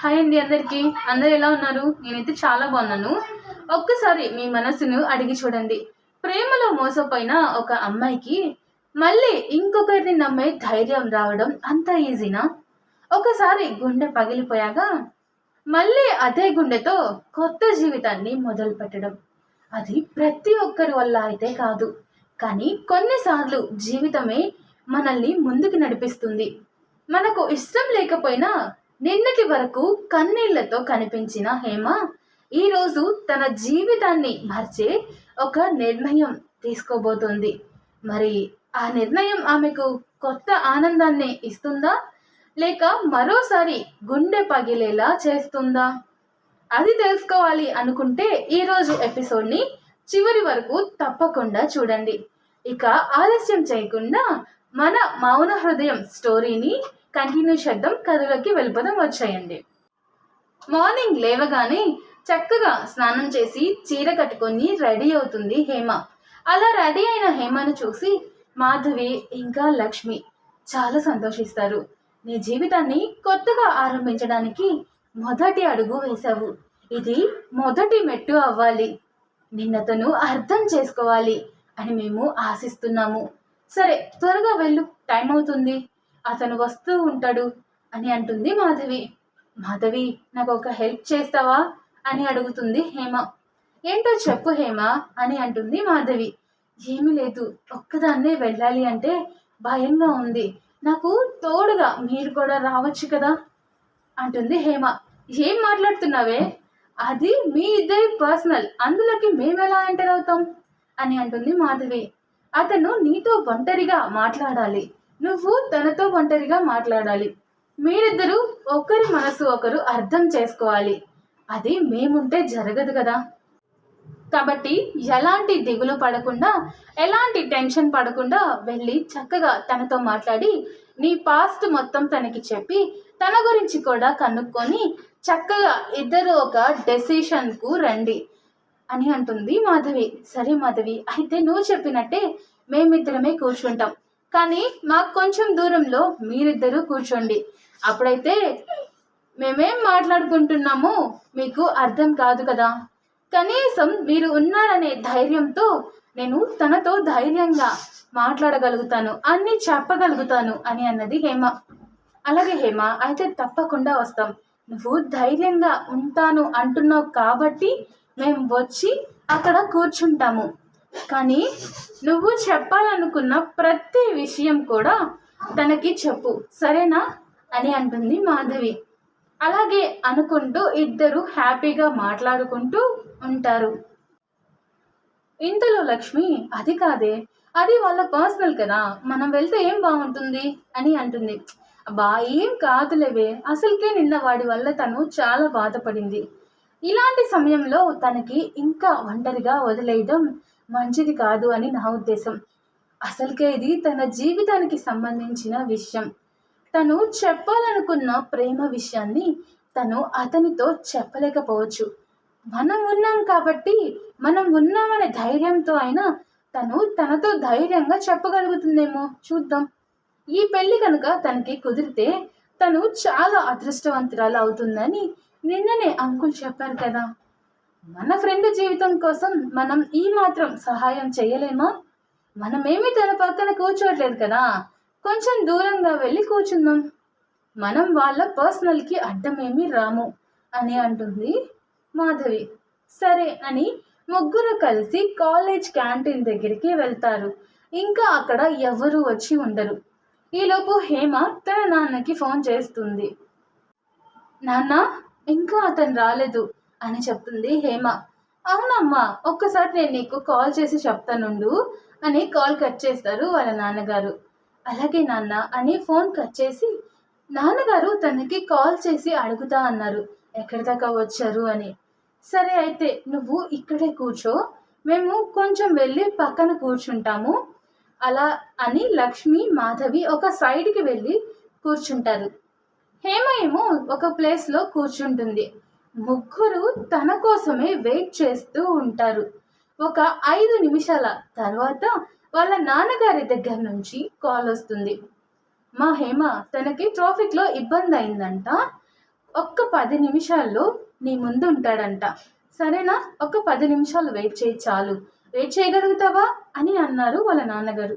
Hi అండి అందరికీ. అందరు ఎలా ఉన్నారు? నేనైతే చాలా బాగున్నాను. ఒక్కసారి మీ మనసును అడిగి చూడండి. ప్రేమలో మోసపోయిన ఒక అమ్మాయికి మళ్ళీ ఇంకొకరిని నమ్మే ధైర్యం రావడం అంత ఈజీనా? ఒకసారి గుండె పగిలిపోయాక మళ్ళీ అదే గుండెతో కొత్త జీవితాన్ని మొదలు పెట్టడం. అది ప్రతి ఒక్కరి వల్ల అయితే కాదు. కానీ కొన్నిసార్లు జీవితమే మనల్ని ముందుకు నడిపిస్తుంది. మనకు ఇష్టం లేకపోయినా నిన్నటి వరకు కన్నీళ్లతో కనిపించిన హేమ ఈరోజు తన జీవితాన్ని మార్చే ఒక నిర్ణయం తీసుకోబోతోంది. మరి ఆ నిర్ణయం ఆమెకు కొత్త ఆనందాన్ని ఇస్తుందా, లేక మరోసారి గుండె పగిలేలా చేస్తుందా? అది తెలుసుకోవాలి అనుకుంటే ఈరోజు ఎపిసోడ్ని చివరి వరకు తప్పకుండా చూడండి. ఇక ఆలస్యం చేయకుండా మన మౌన హృదయం స్టోరీని కంటిన్యూ చేద్దాం. కథలోకి వెళ్ళిపోదాం, వచ్చేయండి. మార్నింగ్ లేవగానే చక్కగా స్నానం చేసి చీర కట్టుకొని రెడీ అవుతుంది హేమ. అలా రెడీ అయిన హేమను చూసి మాధవి ఇంకా లక్ష్మి చాలా సంతోషిస్తారు. నీ జీవితాన్ని కొత్తగా ఆరంభించడానికి మొదటి అడుగు వేశావు. ఇది మొదటి మెట్టు అవ్వాలి. నిన్నతను అర్థం చేసుకోవాలి అని మేము ఆశిస్తున్నాము. సరే, త్వరగా వెళ్ళు, టైం అవుతుంది, అతను వస్తూ ఉంటాడు అని అంటుంది మాధవి. మాధవి, నాకు ఒక హెల్ప్ చేస్తావా అని అడుగుతుంది హేమ. ఏంటో చెప్పు హేమ అని అంటుంది మాధవి. ఏమీ లేదు, ఒక్కదాన్నే వెళ్ళాలి అంటే భయంగా ఉంది. నాకు తోడుగా మీరు కూడా రావచ్చు కదా అంటుంది హేమ. ఏం మాట్లాడుతున్నావే? అది మీ ఇద్దరి పర్సనల్, అందులోకి మేమెలా ఎంటర్ అవుతాం అని అంటుంది మాధవి. అతను నీతో ఒంటరిగా మాట్లాడాలి, నువ్వు తనతో ఒంటరిగా మాట్లాడాలి. మీరిద్దరూ ఒకరి మనసు ఒకరు అర్థం చేసుకోవాలి. అది మేముంటే జరగదు కదా. కాబట్టి ఎలాంటి దిగులు పడకుండా, ఎలాంటి టెన్షన్ పడకుండా వెళ్ళి చక్కగా తనతో మాట్లాడి నీ పాస్ట్ మొత్తం తనకి చెప్పి తన గురించి కూడా కనుక్కొని చక్కగా ఇద్దరు ఒక డెసిషన్కు రండి అని అంటుంది మాధవి. సరే మాధవి, అయితే నువ్వు చెప్పినట్టే మేమిద్దరమే కూర్చుంటాం, కానీ మాకు కొంచెం దూరంలో మీరిద్దరూ కూర్చోండి. అప్పుడైతే మేమేం మాట్లాడుకుంటున్నామో మీకు అర్థం కాదు కదా. కనీసం మీరు ఉన్నారనే ధైర్యంతో నేను తనతో ధైర్యంగా మాట్లాడగలుగుతాను, అన్నీ చెప్పగలుగుతాను అని అన్నది హేమ. అలాగే హేమ, అయితే తప్పకుండా వస్తాం. నువ్వు ధైర్యంగా ఉంటాను అంటున్నావు కాబట్టి మేము వచ్చి అక్కడ కూర్చుంటాము. కానీ నువ్వు చెప్పాలనుకున్న ప్రతి విషయం కూడా తనకి చెప్పు, సరేనా అని అంటుంది మాధవి. అలాగే అనుకుంటూ ఇద్దరు హ్యాపీగా మాట్లాడుకుంటూ ఉంటారు. ఇంతలో లక్ష్మి, అది కాదే, అది వాళ్ళ పర్సనల్ కదా, మనం వెళ్తే ఏం బాగుంటుంది అని అంటుంది. అబ్బా, ఏం కాదులేవే, అసలుకే నిన్న వాడి వల్ల తను చాలా బాధపడింది. ఇలాంటి సమయంలో తనకి ఇంకా ఒంటరిగా వదిలేయడం మంచిది కాదు అని నా ఉద్దేశం. అసలుకే ఇది తన జీవితానికి సంబంధించిన విషయం. తను చెప్పాలనుకున్న ప్రేమ విషయాన్ని తను అతనితో చెప్పలేకపోవచ్చు. మనం ఉన్నాం కాబట్టి, మనం ఉన్నామనే ధైర్యంతో అయినా తను తనతో ధైర్యంగా చెప్పగలుగుతుందేమో, చూద్దాం. ఈ పెళ్లి కనుక తనకి కుదిరితే తను చాలా అదృష్టవంతురాలు అవుతుందని నిన్ననే అంకుల్ చెప్పారు కదా. మన ఫ్రెండ్ జీవితం కోసం మనం ఈ మాత్రం సహాయం చేయలేమా? మనమేమి తన పక్కన కూర్చోట్లేదు కదా, కొంచెం దూరంగా వెళ్ళి కూర్చుందాం. మనం వాళ్ళ పర్సనల్కి అడ్డమేమి రాము అని అంటుంది మాధవి. సరే అని ముగ్గురు కలిసి కాలేజ్ క్యాంటీన్ దగ్గరికి వెళ్తారు. ఇంకా అక్కడ ఎవరు వచ్చి ఉండరు. ఈలోపు హేమ తన నాన్నకి ఫోన్ చేస్తుంది. నాన్న, ఇంకా అతను రాలేదు అని చెప్తుంది హేమ. అవునమ్మా, ఒక్కసారి నేను నీకు కాల్ చేసి చెప్తానుండు అని కాల్ కట్ చేస్తారు వాళ్ళ నాన్నగారు. అలాగే నాన్న అని ఫోన్ కట్ చేసి, నాన్నగారు తనకి కాల్ చేసి అడుగుతా అన్నారు ఎక్కడి దాకా వచ్చారు అని. సరే, అయితే నువ్వు ఇక్కడే కూర్చో, మేము కొంచెం వెళ్ళి పక్కన కూర్చుంటాము అలా అని లక్ష్మి మాధవి ఒక సైడ్కి వెళ్ళి కూర్చుంటారు. హేమ ఏమో ఒక ప్లేస్లో కూర్చుంటుంది. ముగ్గురు తన కోసమే వెయిట్ చేస్తూ ఉంటారు. ఒక 5 నిమిషాల తర్వాత వాళ్ళ నాన్నగారి దగ్గర నుంచి కాల్ వస్తుంది. మా హేమ, తనకి ట్రాఫిక్లో ఇబ్బంది అయిందంట, ఒక్క 10 నిమిషాల్లో నీ ముందు ఉంటాడంట. సరేనా? ఒక 10 నిమిషాలు వెయిట్ చేయి చాలు. వెయిట్ చేయగలుగుతావా అని అన్నారు వాళ్ళ నాన్నగారు.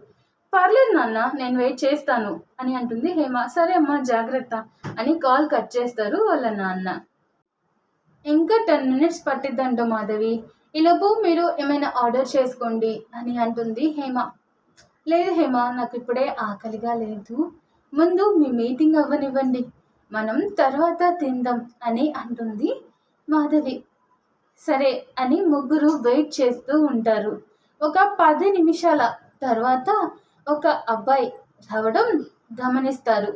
పర్లేదు నాన్న, నేను వెయిట్ చేస్తాను అని అంటుంది హేమ. సరే అమ్మా, జాగ్రత్త అని కాల్ కట్ చేస్తారు వాళ్ళ నాన్న. ఇంకా 10 మినిట్స్ పట్టిద్దంట మాధవి. ఈలోపు మీరు ఏమైనా ఆర్డర్ చేసుకోండి అని అంటుంది హేమ. లేదు హేమ, నాకు ఇప్పుడే ఆకలిగా లేదు, ముందు మీ మీటింగ్ అవ్వనివ్వండి, మనం తర్వాత తిందాం అని అంటుంది మాధవి. సరే అని ముగ్గురు వెయిట్ చేస్తూ ఉంటారు. ఒక 10 నిమిషాల తర్వాత ఒక అబ్బాయి రావడం గమనిస్తారు.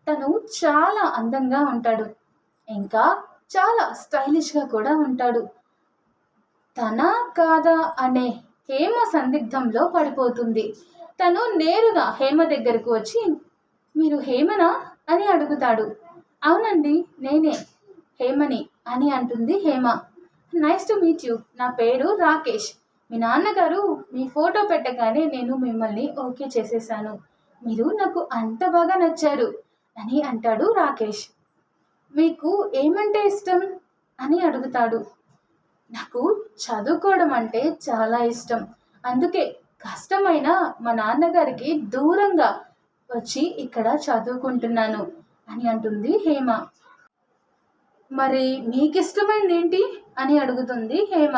తను చాలా అందంగా ఉంటాడు, ఇంకా చాలా స్టైలిష్గా కూడా ఉంటాడు. తన కాదా అనే హేమ సందిగ్ధంలో పడిపోతుంది. తను నేరుగా హేమ దగ్గరకు వచ్చి, మీరు హేమనా అని అడుగుతాడు. అవునండి, నేనే హేమని అని అంటుంది Hema. Nice to meet you, నా పేరు రాకేష్. మీ నాన్నగారు మీ ఫోటో పెట్టగానే నేను మిమ్మల్ని ఓకే చేసేసాను, మీరు నాకు అంత బాగా నచ్చారు అని అంటాడు రాకేష్. మీకు ఏమంటే ఇష్టం అని అడుగుతాడు. నాకు చదువుకోవడం అంటే చాలా ఇష్టం, అందుకే కష్టమైన మా నాన్నగారికి దూరంగా వచ్చి ఇక్కడ చదువుకుంటున్నాను అని అంటుంది హేమ. మరి మీకు ఇష్టమైంది ఏంటి అని అడుగుతుంది హేమ.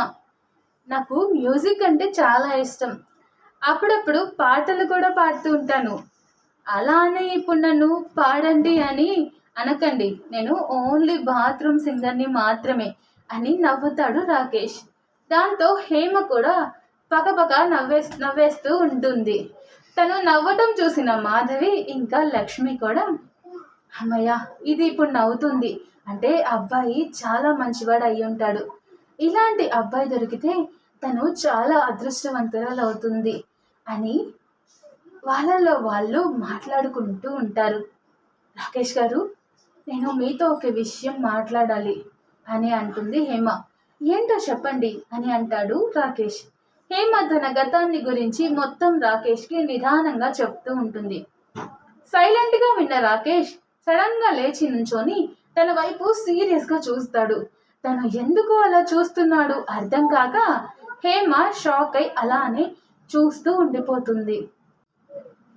నాకు మ్యూజిక్ అంటే చాలా ఇష్టం, అప్పుడప్పుడు పాటలు కూడా పాడుతూ ఉంటాను. అలా అని ఇప్పుడు నన్ను పాడండి అని అనకండి, నేను ఓన్లీ బాత్రూమ్ సింగర్ని మాత్రమే అని నవ్వుతాడు రాకేష్. దాంతో హేమ కూడా పకపక నవ్వేస్తూ ఉంటుంది. తను నవ్వటం చూసిన మాధవి ఇంకా లక్ష్మి కూడా, అమ్మయ్య, ఇది ఇప్పుడు నవ్వుతుంది అంటే అబ్బాయి చాలా మంచివాడు అయి ఉంటాడు, ఇలాంటి అబ్బాయి దొరికితే తను చాలా అదృష్టవంతురాలు అవుతుంది అని వాళ్ళలో వాళ్ళు మాట్లాడుకుంటూ ఉంటారు. రాకేష్ గారు, నేను మీతో ఒక విషయం మాట్లాడాలి అని అంటుంది హేమ. ఏంటో చెప్పండి అని అంటాడు రాకేష్. హేమ తన గతాన్ని గురించి మొత్తం రాకేష్కి నిదానంగా చెప్తూ ఉంటుంది. సైలెంట్గా విన్న రాకేష్ సడన్గా లేచి నుంచొని తన వైపు సీరియస్గా చూస్తాడు. తను ఎందుకు అలా చూస్తున్నాడు అర్థం కాక హేమ షాక్ అయి అలానే చూస్తూ ఉండిపోతుంది.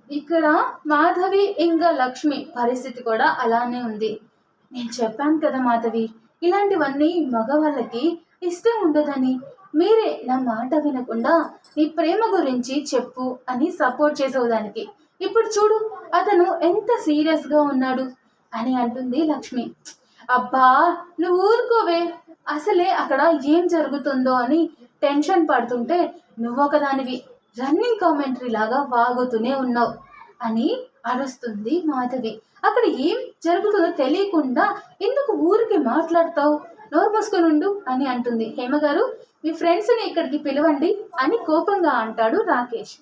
ఇక్కడ మాధవి ఇంకా లక్ష్మి పరిస్థితి కూడా అలానే ఉంది. నేను చెప్పాను కదా మాధవి, ఇలాంటివన్నీ మగవాళ్ళకి ఇష్టం ఉండదని, మీరే నా మాట వినకుండా నీ ప్రేమ గురించి చెప్పు అని సపోర్ట్ చేసేదానికి, ఇప్పుడు చూడు అతను ఎంత సీరియస్గా ఉన్నాడు అని అంటుంది లక్ష్మి. అబ్బా నువ్వు ఊరుకోవే, అసలే అక్కడ ఏం జరుగుతుందో అని టెన్షన్ పడుతుంటే నువ్వొకదానివి రన్నింగ్ కామెంటరీ లాగా వాగుతూనే ఉన్నావు అని అరుస్తుంది మాధవి. అక్కడ ఏం జరుగుతుందో తెలియకుండా ఎందుకు ఊరికి మాట్లాడతావు, నోరు మూసుకొని ఉండు అని అంటుంది. హేమ గారు, మీ ఫ్రెండ్స్ని ఇక్కడికి పిలవండి అని కోపంగా అంటాడు రాకేష్.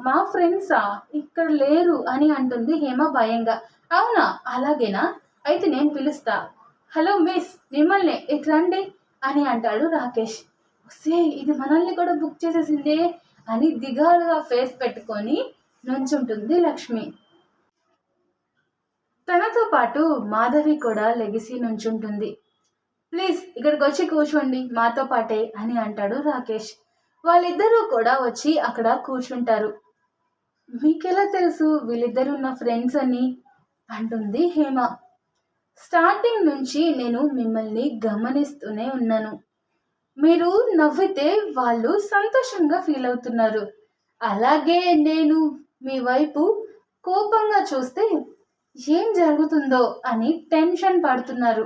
మా ఫ్రెండ్సా ఇక్కడ లేరు అని అంటుంది హేమ భయంగా. అవునా, అలాగేనా, అయితే నేను పిలుస్తా. హలో మిస్, మిమ్మల్ని ఇటు రండి అని అంటాడు రాకేష్. వస్తే ఇది మనల్ని కూడా బుక్ చేసేసిందే అని దిగాలుగా ఫేస్ పెట్టుకొని నుంచుంటుంది లక్ష్మి. తనతో పాటు మాధవి కూడా లెగిసి నుంచుంటుంది. ప్లీజ్ ఇక్కడికి వచ్చి కూర్చోండి మాతో పాటే అని అంటాడు రాకేష్. వాళ్ళిద్దరూ కూడా వచ్చి అక్కడ కూర్చుంటారు. మీకెలా తెలుసు వీళ్ళిద్దరూ నా ఫ్రెండ్స్ అని అంటుంది హేమ. స్టార్టింగ్ నుంచి నేను మిమ్మల్ని గమనిస్తూనే ఉన్నాను, మీరు నవ్వితే వాళ్ళు సంతోషంగా ఫీల్ అవుతున్నారు, అలాగే నేను మీ వైపు కోపంగా చూస్తే ఏం జరుగుతుందో అని టెన్షన్ పడుతున్నారు,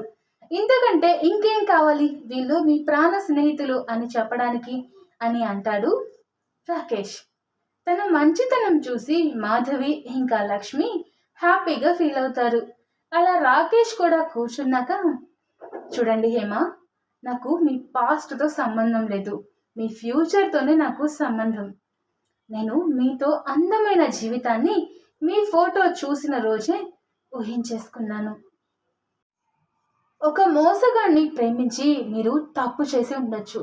ఇంతకంటే ఇంకేం కావాలి, వీళ్ళు మీ ప్రాణ స్నేహితులు అని చెప్పడానికి అని అంటాడు రాకేష్. తన మంచితనం చూసి మాధవి ఇంకా లక్ష్మి హ్యాపీగా ఫీల్ అవుతారు. అలా రాకేష్ కూడా కూర్చున్నాక, చూడండి హేమ, నాకు మీ పాస్ట్తో సంబంధం లేదు, మీ ఫ్యూచర్తోనే నాకు సంబంధం. నేను మీతో అందమైన జీవితాన్ని మీ ఫోటో చూసిన రోజే ఊహించేసుకున్నాను. ఒక మోసగాన్ని ప్రేమించి మీరు తప్పు చేసి ఉండొచ్చు,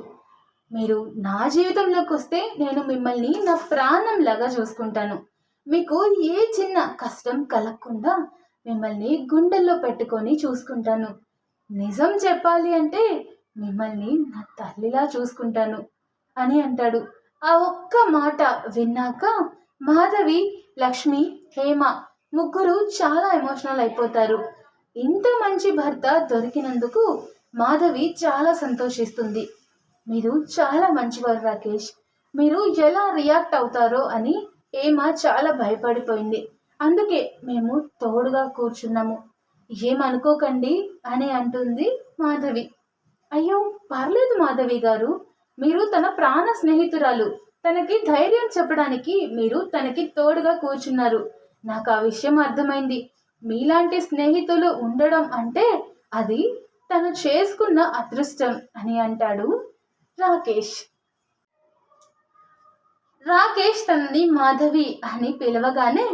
మీరు నా జీవితంలోకి వస్తే నేను మిమ్మల్ని నా ప్రాణంలాగా చూసుకుంటాను, మీకు ఏ చిన్న కష్టం కలగకుండా మిమ్మల్ని గుండెల్లో పెట్టుకొని చూసుకుంటాను, నిజం చెప్పాలి అంటే మిమ్మల్ని నా తల్లిలా చూసుకుంటాను అని అంటాడు. ఆ ఒక్క మాట విన్నాక మాధవి, లక్ష్మి, హేమ ముగ్గురు చాలా ఎమోషనల్ అయిపోతారు. ఇంత మంచి భర్త దొరికినందుకు మాధవి చాలా సంతోషిస్తుంది. మీరు చాలా మంచివారు రాకేష్, మీరు ఎలా రియాక్ట్ అవుతారో అని హేమ చాలా భయపడిపోయింది. అందుకే మేము తోడుగా కూర్చున్నాము, ఏమనుకోకండి అని అంటుంది మాధవి. అయ్యో పర్లేదు మాధవి గారు, మీరు తన ప్రాణ స్నేహితురాలు, తనకి ధైర్యం చెప్పడానికి మీరు తనకి తోడుగా కూర్చున్నారు. నాకు ఆ విషయం అర్థమైంది. మీలాంటి స్నేహితులు ఉండడం అంటే అది తను చేసుకున్న అదృష్టం అని అంటాడు రాకేష్. రాకేష్ తనని మాధవి అని పిలవగానే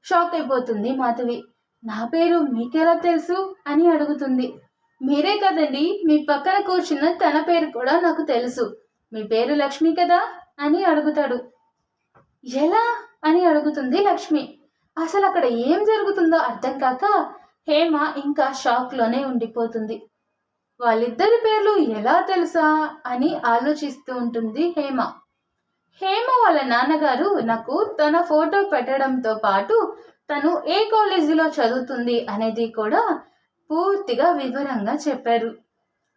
షాక్ అయిపోతుంది మాధవి. నా పేరు మీకెలా తెలుసు అని అడుగుతుంది. మీరే కదండి, మీ పక్కన కూర్చున్న తన పేరు కూడా నాకు తెలుసు. మీ పేరు లక్ష్మి కదా అని అడుగుతాడు. ఎలా అని అడుగుతుంది లక్ష్మి. అసలు అక్కడ ఏం జరుగుతుందో అర్థం కాక హేమ ఇంకా షాక్లోనే ఉండిపోతుంది. వాళ్ళిద్దరి పేర్లు ఎలా తెలుసా అని ఆలోచిస్తూ ఉంటుంది హేమ. హేమ వాళ్ళ నాన్నగారు నాకు తన ఫోటో పెట్టడంతో పాటు తను ఏ కాలేజీలో చదువుతుంది అనేది కూడా పూర్తిగా వివరంగా చెప్పారు.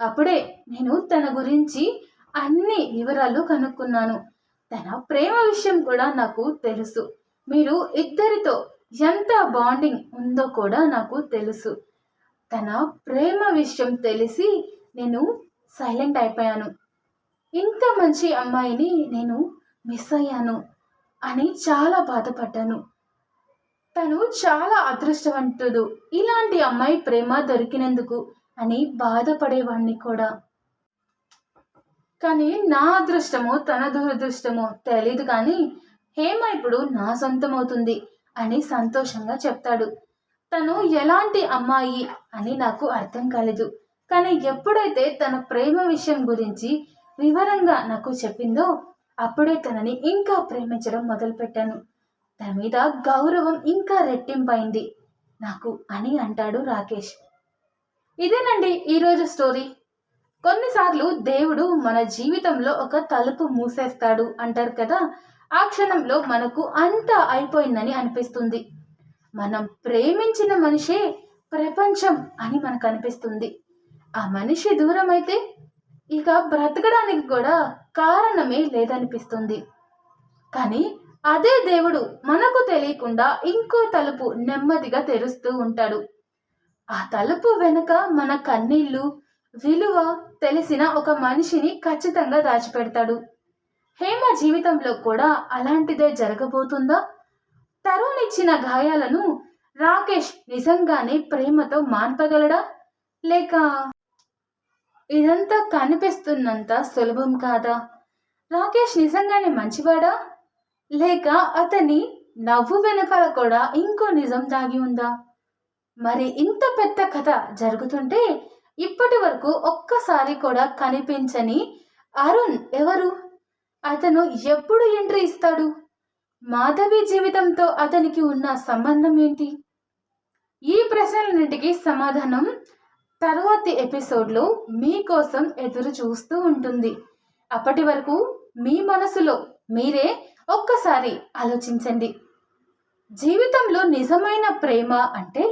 అప్పుడే నేను తన గురించి అన్ని వివరాలు కనుక్కున్నాను. తన ప్రేమ విషయం కూడా నాకు తెలుసు. మీరు ఇద్దరితో ఎంత బాండింగ్ ఉందో కూడా నాకు తెలుసు. తన ప్రేమ విషయం తెలిసి నేను సైలెంట్ అయిపోయాను. ఇంత మంచి అమ్మాయిని నేను మిస్ అయ్యాను అని చాలా బాధపడ్డాను. తను చాలా అదృష్టవంతుడు, ఇలాంటి అమ్మాయి ప్రేమ దొరికినందుకు అని బాధపడేవాణ్ణి కూడా. కానీ నా అదృష్టమో తన దురదృష్టమో తెలీదు, కానీ హేమ ఇప్పుడు నా సొంతమవుతుంది అని సంతోషంగా చెప్తాడు. తను ఎలాంటి అమ్మాయి అని నాకు అర్థం కాలేదు, కానీ ఎప్పుడైతే తన ప్రేమ విషయం గురించి వివరంగా నాకు చెప్పిందో అప్పుడే తనని ఇంకా ప్రేమించడం మొదలుపెట్టాను. తన మీద గౌరవం ఇంకా రెట్టింపైంది నాకు అని అంటాడు రాకేష్. ఇదేనండి ఈరోజు స్టోరీ. కొన్నిసార్లు దేవుడు మన జీవితంలో ఒక తలుపు మూసేస్తాడు అంటారు కదా, ఆ క్షణంలో మనకు అంతా అయిపోయిందని అనిపిస్తుంది. మనం ప్రేమించిన మనిషే ప్రపంచం అని మనకు అనిపిస్తుంది. ఆ మనిషి దూరం అయితే ఇక బ్రతకడానికి కూడా కారణమే లేదనిపిస్తుంది. కానీ అదే దేవుడు మనకు తెలియకుండా ఇంకో తలుపు నెమ్మదిగా తెరుస్తూ ఉంటాడు. ఆ తలుపు వెనుక మన కన్నీళ్లు, విలువ తెలిసిన ఒక మనిషిని ఖచ్చితంగా దాచిపెడతాడు. హేమ జీవితంలో కూడా అలాంటిదే జరగబోతుందా? తరుణిచ్చిన గాయాలను రాకేష్ నిజంగానే ప్రేమతో మాన్పగలడా, లేక ఇదంతా కనిపిస్తున్నంత సులభం కాదా? రాకేష్ నిజంగానే మంచివాడా, లేక అతని నవ్వు వెనకాల కూడా ఇంకో నిజం దాగి ఉందా? మరి ఇంత పెద్ద కథ జరుగుతుంటే ఇప్పటి వరకు ఒక్కసారి కూడా కనిపించని అరుణ్ ఎవరు? అతను ఎప్పుడు ఎంట్రీ ఇస్తాడు? మాధవి జీవితంతో అతనికి ఉన్న సంబంధం ఏంటి? ఈ ప్రశ్నలన్నింటికి సమాధానం తర్వాతి ఎపిసోడ్లో మీకోసం ఎదురు చూస్తూ ఉంటుంది. అప్పటి వరకు మీ మనసులో మీరే ఒక్కసారి ఆలోచించండి. జీవితంలో నిజమైన ప్రేమ అంటే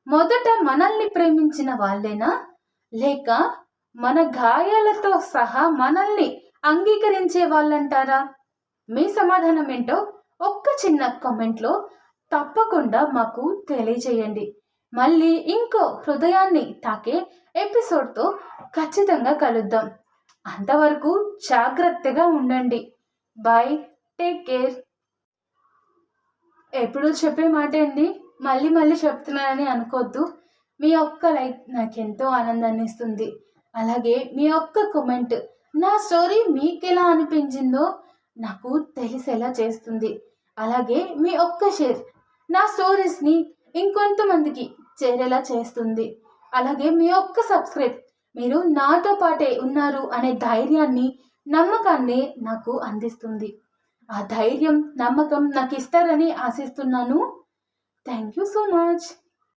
మొదట మనల్ని ప్రేమించిన వాళ్ళేనా, లేక మన గాయాలతో సహా మనల్ని అంగీకరించే వాళ్ళంటారా? మీ సమాధానం ఏంటో ఒక్క చిన్న కామెంట్లో తప్పకుండా మాకు తెలియజేయండి. మళ్ళీ ఇంకో హృదయాన్ని తాకే ఎపిసోడ్తో ఖచ్చితంగా కలుద్దాం. అంతవరకు జాగ్రత్తగా ఉండండి. Bye, take care. ఎప్పుడు చెప్పే మాట అండి, మళ్ళీ మళ్ళీ చెప్తున్నానని అనుకోవద్దు. మీ ఒక్క లైక్ నాకు ఎంతో ఆనందాన్ని ఇస్తుంది. అలాగే మీ ఒక్క కామెంట్ నా స్టోరీ మీకు ఎలా అనిపించిందో నాకు తెలిసేలా చేస్తుంది. అలాగే మీ ఒక్క షేర్ నా స్టోరీస్ని ఇంకొంతమందికి చేరేలా చేస్తుంది. అలాగే మీ ఒక్క సబ్స్క్రైబ్ మీరు నాతో పాటే ఉన్నారు అనే ధైర్యాన్ని, నమ్మకాన్ని నాకు అందిస్తుంది. ఆ ధైర్యం, నమ్మకం నాకు ఇస్తారని ఆశిస్తున్నాను. Thank you so much.